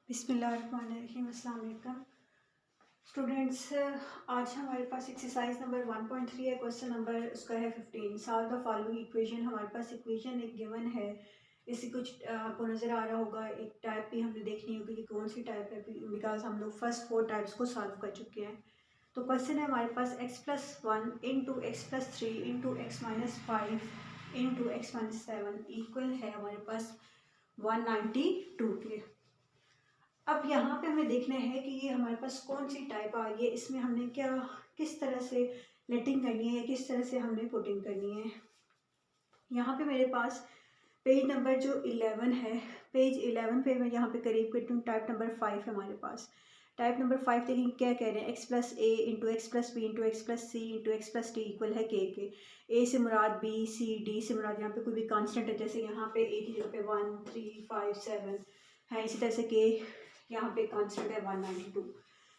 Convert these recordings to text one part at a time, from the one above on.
बिस्मिल्लाहिर्रहमानिर्रहीम। अस्सलाम वालेकुम स्टूडेंट्स। आज हमारे पास एक्सरसाइज नंबर 1.3 है। क्वेश्चन नंबर उसका है 15। Solve the following equation. हमारे पास इक्वेशन एक गिवन है। इससे कुछ आपको नज़र आ रहा होगा। एक टाइप भी हमने देखनी होगी कि कौन सी टाइप है, बिकॉज हम लोग फर्स्ट 4 टाइप्स को सॉल्व कर चुके हैं। तो क्वेश्चन है हमारे पास x+1 into x+3 into x-5 into x-7 equal है हमारे पास 192 के। अब यहाँ पे हमें देखना है कि ये हमारे पास कौन सी टाइप आ रही है, इसमें हमने क्या किस तरह से लेटिंग करनी है, किस तरह से हमने पुटिंग करनी है। यहाँ पे मेरे पास पेज नंबर जो 11 है, पेज 11 पे मैं यहाँ पे करीब करती हूँ। टाइप नंबर 5 है हमारे पास। टाइप नंबर 5 देखिए क्या कह रहे हैं, x+a into x+b into x+c into x+d equal है के। a से मुराद b, c, d से मुराद यहाँ पे कोई भी कांस्टेंट है, जैसे यहाँ पे a की जगह पे 1, 3, 5, 7 है। इसी तरह से k यहाँ पे कांस्टेंट है 192।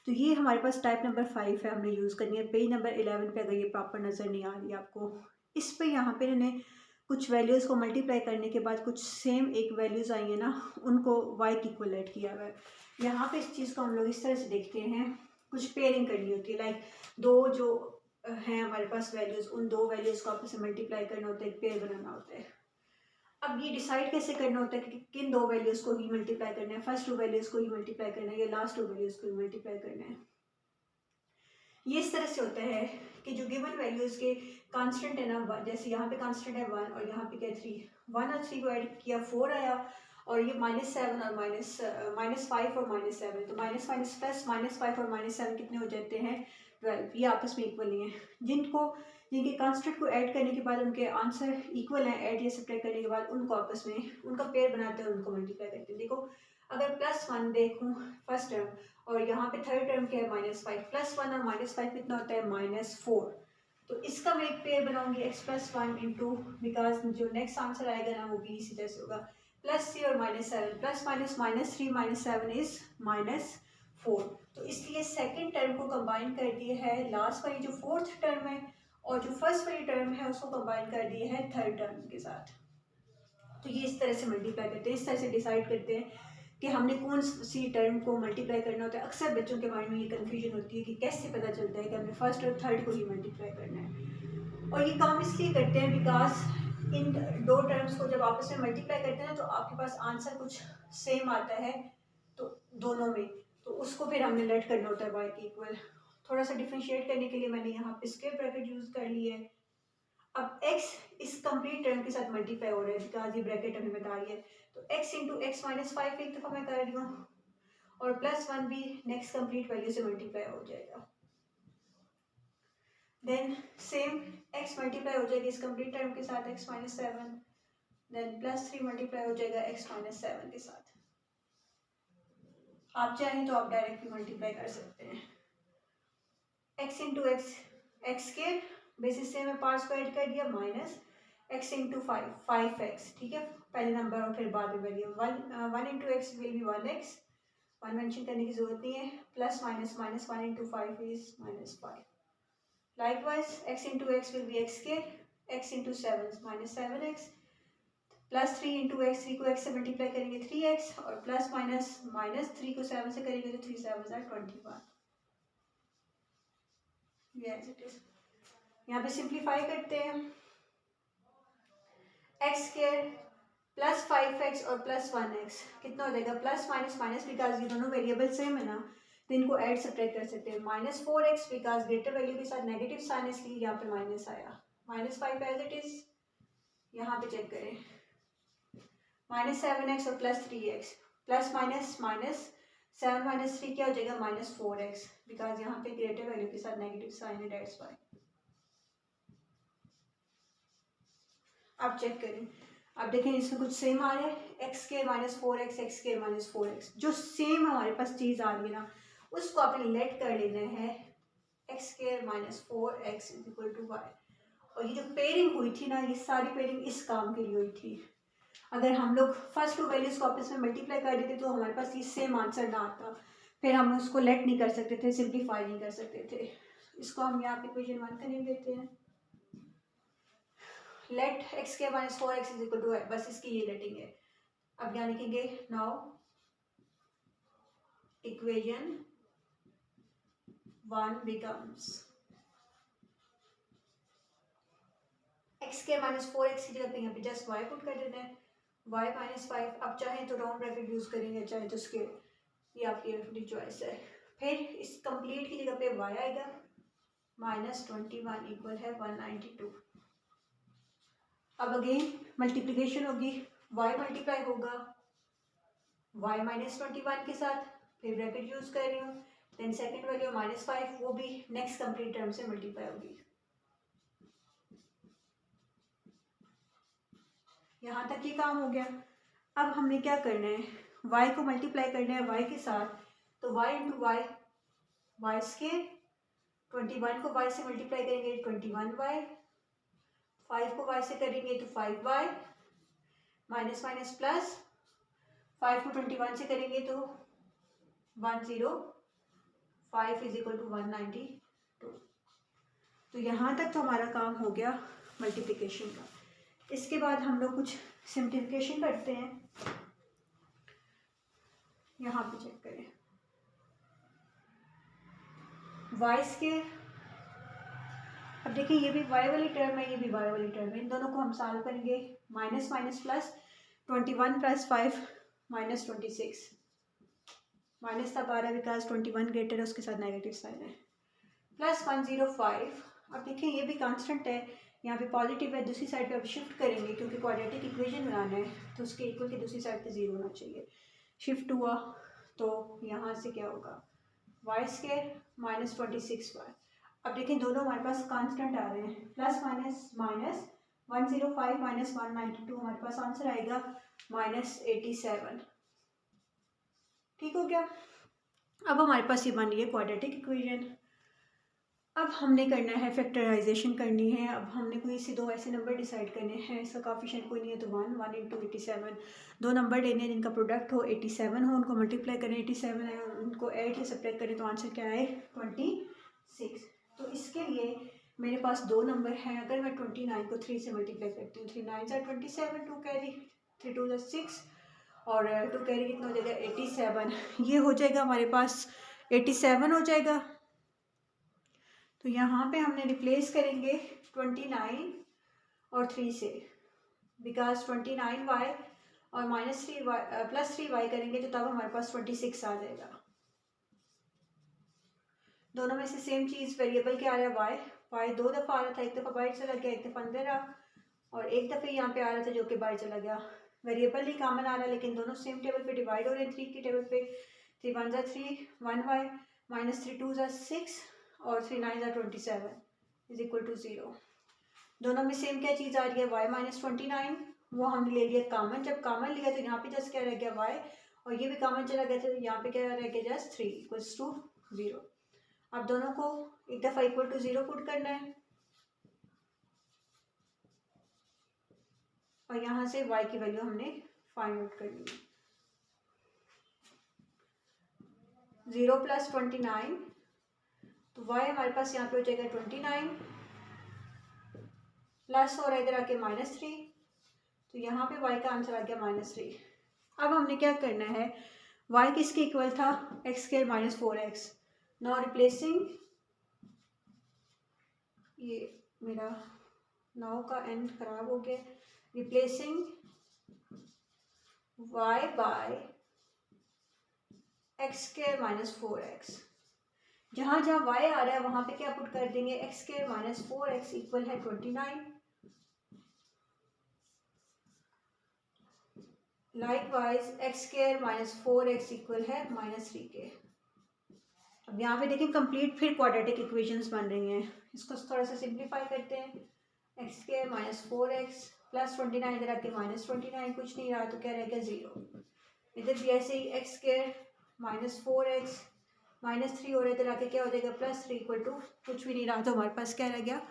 तो ये हमारे पास टाइप नंबर 5 है, हमने यूज़ करनी है। पेज नंबर 11 पे अगर ये प्रॉपर नज़र नहीं आ रही है आपको, इस पे यहाँ पे इन्होंने कुछ वैल्यूज़ को मल्टीप्लाई करने के बाद कुछ सेम एक वैल्यूज़ आई है ना, उनको y की इक्वलेट किया हुआ है। यहाँ पे इस चीज़ को हम लोग इस तरह से देखते हैं, कुछ पेयरिंग करनी होती है। लाइक दो जो हैं हमारे पास वैल्यूज़, उन दो वैल्यूज़ को आपस में मल्टीप्लाई करना होता है, एक पेयर बनाना होता है। अब ये डिसाइड कैसे करना होता है कि किन दो वैल्यूज़ को ही मल्टीप्लाई करना है, फर्स्ट 2 वैल्यूज़ को ही मल्टीप्लाई करना है या लास्ट 2 वैल्यूज़ को ही मल्टीप्लाई करना है। ये इस तरह से होता है कि जो गिवन वैल्यूज़ के कांस्टेंट है ना, जैसे यहाँ पे कांस्टेंट है 1 और यहाँ पे क्या 3, 1 और 3 को ऐड किया 4 आया, और ये -7 और -5 और -7, तो माइनस माइनस प्लस -5 और -7 कितने हो जाते हैं 12। ये आपस में इक्वल नहीं है। जिनके कांस्टेंट को ऐड करने के बाद उनके आंसर इक्वल हैं, ऐड या सब्ट्रैक्ट करने के बाद उनको आपस में उनका पेयर बनाते हैं, उनको मल्टीप्लाई करते हैं। देखो अगर +1 देखूँ फर्स्ट टर्म, और यहाँ पे थर्ड टर्म क्या है -5, +1 और -5 कितना होता है -4। तो इसका मैं एक पेयर बनाऊंगी x+1 इंटू, बिकॉज जो नेक्स्ट आंसर आएगा ना वो भी इसी तरह से होगा, +3 और -7, प्लस माइनस -3 -7 इज -4। तो इसलिए सेकंड टर्म को कंबाइन कर दिया है लास्ट वाली जो फोर्थ टर्म है, और जो फर्स्ट वाली टर्म है उसको कंबाइन कर दिया है थर्ड टर्म के साथ। तो ये इस तरह से मल्टीप्लाई करते हैं, इस तरह से डिसाइड करते हैं कि हमने कौन सी टर्म को मल्टीप्लाई करना होता है। अक्सर बच्चों के माइंड में ये कन्फ्यूजन होती है कि कैसे पता चलता है कि हमने फर्स्ट और थर्ड को ही मल्टीप्लाई करना है। और ये काम इसलिए करते हैं बिकॉज इन दो टर्म्स को जब आपस में मल्टीप्लाई करते हैं ना, तो आपके पास आंसर कुछ सेम आता है, तो दोनों में, तो उसको फिर हमने लेट करना होता है y के इक्वल। थोड़ा सा डिफ्रेंशिएट करने के लिए मैंने यहाँ पे स्क्वायर ब्रैकेट यूज़ कर ली है। अब x इस कंप्लीट टर्म के साथ मल्टीप्लाई हो रहा है, बिकॉज ये ब्रैकेट हमें बता रही है। तो x इंटू एक्स माइनस 5 एक दफ़ा मैं कर रही हूँ, और +1 भी नेक्स्ट कंप्लीट वैल्यू से मल्टीप्लाई हो जाएगा। देन सेम x मल्टीप्लाई हो जाएगा इस कंप्लीट टर्म के साथ x-7, देन +3 मल्टीप्लाई हो जाएगा x-7 के साथ। आप चाहें तो आप डायरेक्टली मल्टीप्लाई कर सकते हैं। x इंटू एक्स, एक्स के बेसिस से हमें पार्ट्स को ऐड कर दिया, माइनस x इंटू 5x, ठीक है, पहले नंबर और फिर बाद में value. 1 into x will be 1x, 1 mention करने की जरूरत नहीं है, plus minus -1 into 5 is -5। Likewise, x into x will be x square, x into 7 -7x, plus 3 into x, 3 को x से मल्टीप्लाई करेंगे 3x, और प्लस माइनस -3 को 7 से करेंगे तो 3 7 21। Yes, it is. यहाँ पे सिंप्लीफाई करते हैं, एक्स स्क्वायर प्लस 5x और प्लस 1x कितना हो जाएगा, प्लस माइनस माइनस, बिकॉज ये दोनों वेरिएबल सेम है ना, तो इनको ऐड सब्ट्रैक्ट कर सकते हैं। -4x बिकॉज ग्रेटर वैल्यू के साथ नेगेटिव साइन, इसलिए यहाँ पे माइनस आया, -5 एज इट इज। यहाँ पे चेक करें, -7x और +3x, plus minus minus 7 minus 3 क्या हो जाएगा, -4x, बिकॉज यहाँ पे ग्रेटर वैल्यू के साथ नेगेटिव साइन है, डेट्स वाई। आप चेक करें, अब देखें इसमें कुछ सेम आ रहा है, एक्स के -4x, एक्स के -4x, जो सेम हमारे पास चीज़ आ रही है ना, उसको आपने लेट कर लेना है, एक्स के -4x is equal to Y. और ये जो पेयरिंग हुई थी ना, ये सारी पेयरिंग इस काम के लिए हुई थी। अगर हम लोग फर्स्ट 2 वैल्यूज को आपस में मल्टीप्लाई कर देते तो हमारे पास ये सेम आंसर ना आता, फिर हम उसको लेट नहीं कर सकते थे, सिंप्लीफाई नहीं कर सकते थे। इसको हम यहाँ पे इक्वेशन 1 का नेम देते हैं, लेट x के -4x इज इक्वल टू, बस इसकी ये लेटिंग है। अब यहाँ लिखेंगे नाउ equation 1 becomes एक्स के माइनस 4x की जगह पे यहाँ पे जस्ट y पुट कर देना है, y माइनस 5। अब चाहे तो राउंड ब्रैकेट यूज करेंगे, चाहे तो स्क्वायर, ये आपकी अपनी चॉइस है। फिर इस कंप्लीट की जगह पे y आएगा, -21 इक्वल है 192। अब अगेन मल्टीप्लिकेशन होगी, y मल्टीप्लाई होगा y -21 के साथ, फिर ब्रैकेट यूज कर रही हूँ, देन सेकेंड वैल्यू -5, वो भी नेक्स्ट कंप्लीट टर्म से मल्टीप्लाई होगी। यहाँ तक ये काम हो गया। अब हमने क्या करना है, y को मल्टीप्लाई करना है y के साथ, तो y into Y, Y square, 21 को y से मल्टीप्लाई करेंगे 21y, 5 को y से करेंगे तो 5y, माइनस माइनस प्लस, 5 को 21 से करेंगे तो 105 इज इक्वल टू 192। तो यहाँ तक तो हमारा काम हो गया मल्टीप्लिकेशन का। इसके बाद हम लोग कुछ सिम्प्लीफिकेशन करते हैं। यहाँ पे चेक करें, वाई स्केयर, अब देखिए ये भी y वाली टर्म है, ये भी y वाली टर्म है, इन दोनों को हम सॉल्व करेंगे। Minus minus plus, 21 plus 5 -26, minus तब आ रहा है बिकॉज 21 ग्रेटर है, उसके साथ नेगेटिव साइन है, प्लस 105। अब देखिए ये भी कांस्टेंट है, यहाँ पे पॉजिटिव है, दूसरी साइड पे अब शिफ्ट करेंगे क्योंकि क्वाड्रेटिक इक्वेशन बनाना है तो उसके इक्वल की दूसरी साइड पे 0 होना चाहिए। शिफ्ट हुआ तो यहाँ से क्या होगा, वाई स्केयर -26y। अब देखें दोनों हमारे पास कांस्टेंट आ रहे हैं, प्लस माइनस माइनस, 105 माइनस 192, हमारे पास आंसर आएगा -87। ठीक हो गया। अब हमारे पास ये बन रही है क्वाड्रेटिक इक्वेशन। अब हमने करना है फैक्टराइजेशन करनी है। अब हमने कोई से दो ऐसे नंबर डिसाइड करने हैं, इसका कोएफिशिएंट कोई नहीं है तो 1 इंटू 87, दो नंबर लेने हैं जिनका प्रोडक्ट हो 87 हो, उनको मल्टीप्लाई करें, 87 है उनको 8 से सब्ट्रैक्ट करें तो आंसर क्या आए 26। तो इसके लिए मेरे पास दो नंबर हैं, अगर मैं 29 को 3 से मल्टीप्लाई करती हूँ, 3 9 27, 2 कैरी, 3 2 6 और 2 कैरी कितना हो जाएगा 87, ये हो जाएगा हमारे पास 87 हो जाएगा। तो यहाँ पे हमने रिप्लेस करेंगे 29 और 3 से, बिकॉज 29y और -3y प्लस 3y करेंगे तो तब हमारे पास 26 आ जाएगा। दोनों में से सेम चीज़, वेरिएबल क्या आ रहा है y दो दफ़ा आ रहा था, एक दफ़ा बाहर चला गया, एक दफ़ा अंदर आ, और एक दफ़े यहाँ पे आ रहा था जो कि बाहर चला गया। वेरिएबल ही कॉमन आ रहा है लेकिन दोनों सेम टेबल पे डिवाइड हो रहे हैं, 3 की टेबल पे, 3 1 3 1y, -3 2 6 और 3 9 27 इज इक्वल टू 0। दोनों में सेम क्या चीज़ आ रही है y -29, वो हमने ले लिया कॉमन, जब कॉमन लिया तो यहाँ पे जस्ट क्या रह गया y, और ये भी कॉमन चला गया तो यहाँ पे क्या रह गया जस्ट 3 इक्वल्स टू 0। अब दोनों को एक दफ़ा इक्वल टू 0 पुट करना है और यहाँ से y की वैल्यू हमने फाइंड आउट करनी है। 0 + 29 तो y हमारे पास यहाँ पे हो जाएगा 29, प्लस हो रहा है इधर आके -3, तो यहाँ पे y का आंसर आ गया -3। अब हमने क्या करना है, y किसके इक्वल था x² - 4x। नाउ रिप्लेसिंग, ये मेरा नाउ का एंड खराब हो गया, replacing y bye x² - 4x। जहाँ जहाँ y आ रहा है वहाँ पे क्या पुट कर देंगे, x² - 4x इक्वल है 29, लाइकवाइज x² - 4x इक्वल है -3k। अब यहाँ पे देखिए कंप्लीट फिर क्वाड्रेटिक इक्वेशंस बन रही हैं, इसको थोड़ा सा सिंप्लीफाई करते हैं। x² - 4x प्लस 29 इधर आके -29, कुछ नहीं रहा तो क्या रहेगा 0। इधर भी ऐसे ही x² - 4x -3 और इधर आके क्या हो जाएगा +3 इक्वल टू कुछ भी नहीं रहा तो हमारे पास क्या रह गया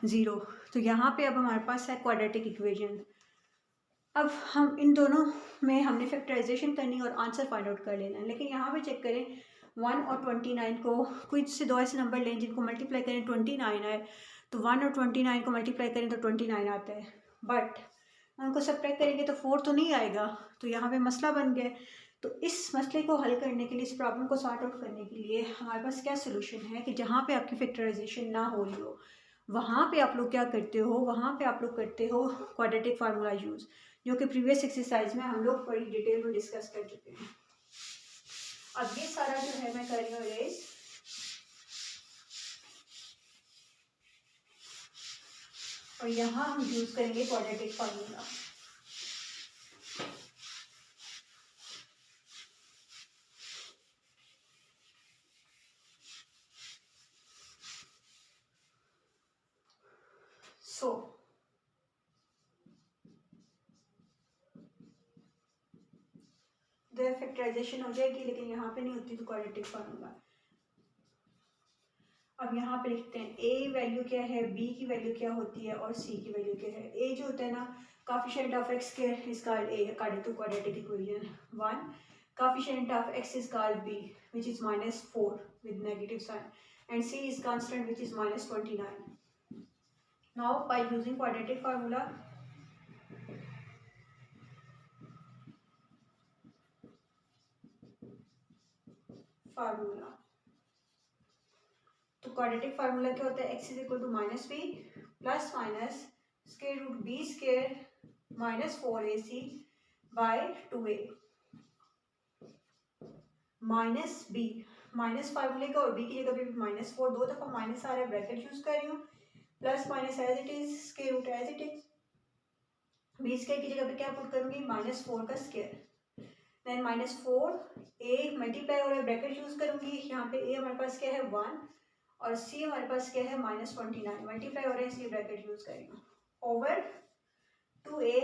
0। तो यहाँ पे अब हमारे पास है क्वाड्रेटिक इक्वेशन। अब हम इन दोनों में हमने फैक्टराइजेशन करनी और आंसर फाइंड आउट कर लेना है, लेकिन यहाँ पे चेक करें 1 और 29 को, कुछ से दो ऐसे नंबर लें जिनको मल्टीप्लाई करें 29 आए, तो 1 और 29 को मल्टीप्लाई करें तो 29 आता है, बट उनको सब्ट्रैक्ट करेंगे तो 4 तो नहीं आएगा, तो यहाँ पे मसला बन गया। तो इस मसले को हल करने के लिए, इस प्रॉब्लम को सॉर्ट आउट करने के लिए हमारे पास क्या सोल्यूशन है कि जहाँ पे आपकी फैक्टराइजेशन ना हो रही हो वहाँ पे आप लोग क्या करते हो, वहाँ पे आप लोग करते हो क्वाड्रेटिक फार्मूला यूज़, जो कि प्रीवियस एक्सरसाइज में हम लोग बड़ी डिटेल में डिस्कस कर चुके हैं। अब ये सारा जो है मैं कर रही हूँ इरेज, और यहाँ हम यूज़ करेंगे क्वाड्रेटिक फार्मूला। सो तो फैक्टराइजेशन हो जाएगी, लेकिन यहाँ पे नहीं होती तो क्वाड्रेटिक फार्मूला। अब यहाँ पे लिखते हैं ए वैल्यू क्या है, बी की वैल्यू क्या होती है और सी की वैल्यू क्या है। ए जो होता है ना, coefficient of x square is called a according to quadratic equation 1. Coefficient of x is called b, which is -4 with negative sign, and c is constant, which is -29. Now by using quadratic formula, तो quadratic formula क्या होता है, x is equal to -b plus minus square root b square -4ac by 2a minus B, minus फार्मूले का और B की जगह पे -4 दो दफा माइनस आ रहा है, ब्रैकेट यूज कर रही हूँ, plus minus as it is, square root as it is, B square की जगह पे क्या पुट करूंगी, -4 का स्क्वायर, देन -4 ए मल्टीप्लाई हो रहा है, ब्रैकेट यूज करूंगी, यहाँ पे ए हमारे पास क्या है 1 और सी हमारे पास क्या है -29, मल्टीप्लाई हो रहा है इसलिए ब्रैकेट यूज करेंगे, ओवर 2a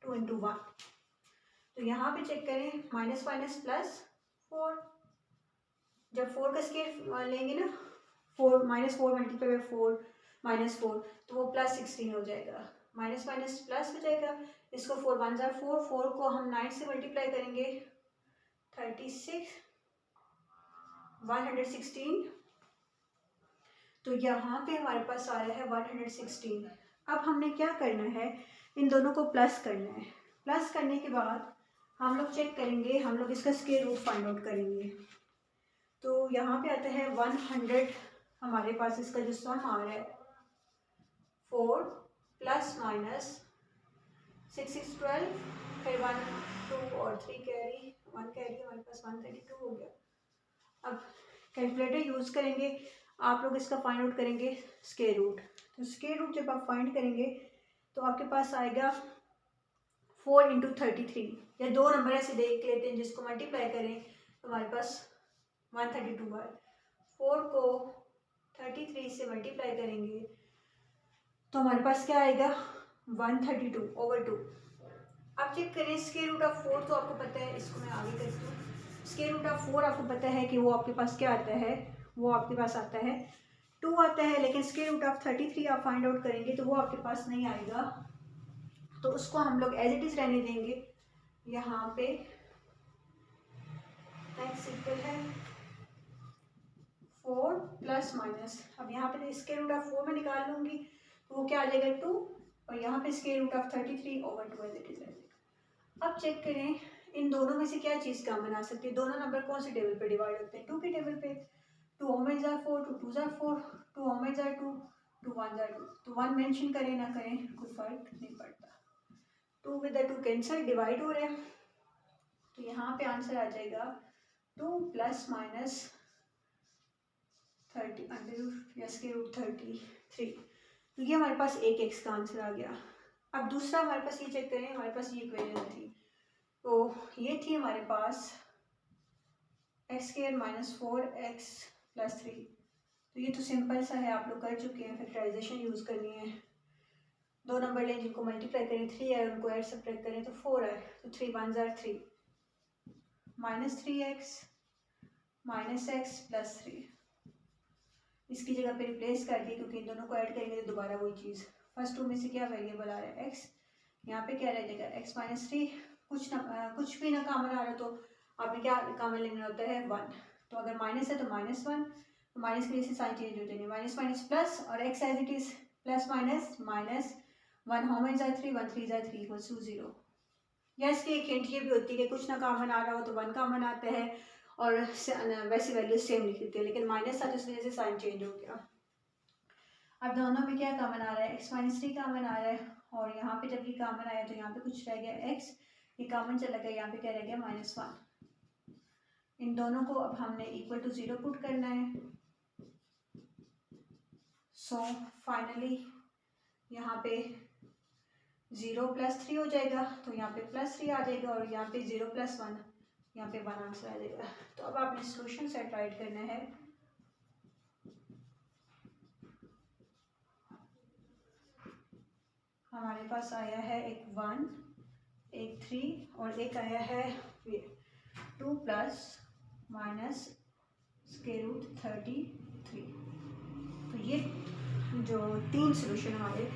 2 into 1। तो यहाँ पे चेक करें, माइनस माइनस प्लस 4, जब 4 का स्क्वायर लेंगे ना, 4 -4 मल्टीप्लाई बाय 4 -4 तो वो +16 हो जाएगा, माइनस माइनस प्लस हो जाएगा, इसको 4 1 जार 4, 4 को हम 9 से मल्टीप्लाई करेंगे 36 116, तो यहाँ पे हमारे पास आ रहा है 116। अब हमने क्या करना है, इन दोनों को प्लस करना है, प्लस करने के बाद हम लोग चेक करेंगे, हम लोग इसका स्क्वायर रूट फाइंड आउट करेंगे। तो यहाँ पे आता है 100, हमारे पास इसका जो सम आ रहा है 4 प्लस माइनस 6 6 12, फिर 1 2 और 3 कैरी, 1 कैरी हमारे पास 132 हो गया। अब कैलकुलेटर यूज़ करेंगे, आप लोग इसका फाइंड आउट करेंगे स्क्वायर रूट। तो स्क्वायर रूट जब आप फाइंड करेंगे तो आपके पास आएगा 4 × 33, या दो नंबर ऐसे देख लेते हैं जिसको मल्टीप्लाई करें तो हमारे पास 132 है, 4 को 33 से मल्टीप्लाई करेंगे तो हमारे पास क्या आएगा 132/2। अब चेक करें स्क्वायर रूट ऑफ 4, तो आपको पता है, इसको मैं आगे करती हूँ, स्क्वायर रूट ऑफ 4 आपको पता है कि वो आपके पास क्या आता है, वो आपके पास आता है 2 आता है, लेकिन स्क्वायर रूट ऑफ 33 आप फाइंड आउट करेंगे तो वो आपके पास नहीं आएगा, तो उसको हम लोग एज इट इज रहने देंगे। यहाँ पे नेक्स्ट सिंपल है 4 प्लस माइनस, अब यहाँ पे स्क्वायर रूट ऑफ 4 में निकाल लूँगी तो वो क्या आ जाएगा 2, और यहाँ पे square root of 33/2 as it is रहेगा। अब चेक करें इन दोनों में से क्या चीज़ काम बना सकती है, दोनों नंबर कौन से टेबल पे डिवाइड होते हैं, 2 के टेबल पे, 2 ओमेज आर 4, 2 2 जार 4, 2 ओमेज आर 2, 2 1 जार 2, तो 1 मेंशन करें ना करें कोई फर्क नहीं पड़ता, 2 विद द 2 कैंसिल, डिवाइड हो रहे हैं, तो यहाँ पे आंसर आ जाएगा 2 प्लस माइनस 30 √ या स्क्वायर रूट 33, तो ये हमारे पास एक एक्स का आंसर आ गया। अब दूसरा हमारे पास ये चेक करें, हमारे पास ये इक्वेशन थी, तो ये थी हमारे पास x² - 4x + 3, तो ये तो सिंपल सा है, आप लोग कर चुके हैं, फैक्टराइजेशन यूज़ करनी है, दो नंबर लें जिनको मल्टीप्लाई करें 3 है, उनको ऐड सब्ट्रैक्ट करें तो 4 है, तो 3 1 जार 3 -3x -x + 3, इसकी जगह पे रिप्लेस कर दिए क्योंकि इन दोनों को ऐड करेंगे तो दोबारा वही चीज़, फर्स्ट टू में से क्या वेरिएबल आ रहा है x, यहाँ पे क्या रह जाएगा x - 3, कुछ भी ना कॉमन आ रहा तो आपने क्या कॉमन लेना होता है 1, तो अगर माइनस है तो -1, तो माइनस की वजह से साइन चेंज हो जाएंगे, माइनस माइनस प्लस, और x as it is plus minus minus 1 होम जार 3 1 3 जार 3 = 0, या इसकी एक हिंट ये भी होती है कि कुछ ना कॉमन आ रहा हो तो 1 कॉमन आता है और वैसी वैल्यू सेम लिखते हैं, लेकिन माइनस था तो इस वजह से साइन चेंज हो गया। अब दोनों में क्या कॉमन आ रहा है, x-3 कॉमन आ रहा है और यहाँ पे जब ये कॉमन आया तो यहाँ पे कुछ रह गया x, ये कॉमन चला गया, यहाँ पे क्या रह गया -1। इन दोनों को अब हमने इक्वल टू 0 पुट करना है। सो फाइनली यहाँ पे 0 + 3 हो जाएगा, तो यहाँ पे +3 आ जाएगा और यहाँ पे 0 + 1, यहाँ पे 1 आंसर आ जाएगा। तो अब आपने सोल्यूशन सेट राइट करना है। हमारे पास आया है एक 1, एक 3 और एक आया है 2 + -√33। तो ये जो 3 सोल्यूशन हमारे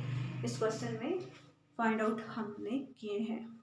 इस क्वेश्चन में फाइंड आउट हमने किए हैं।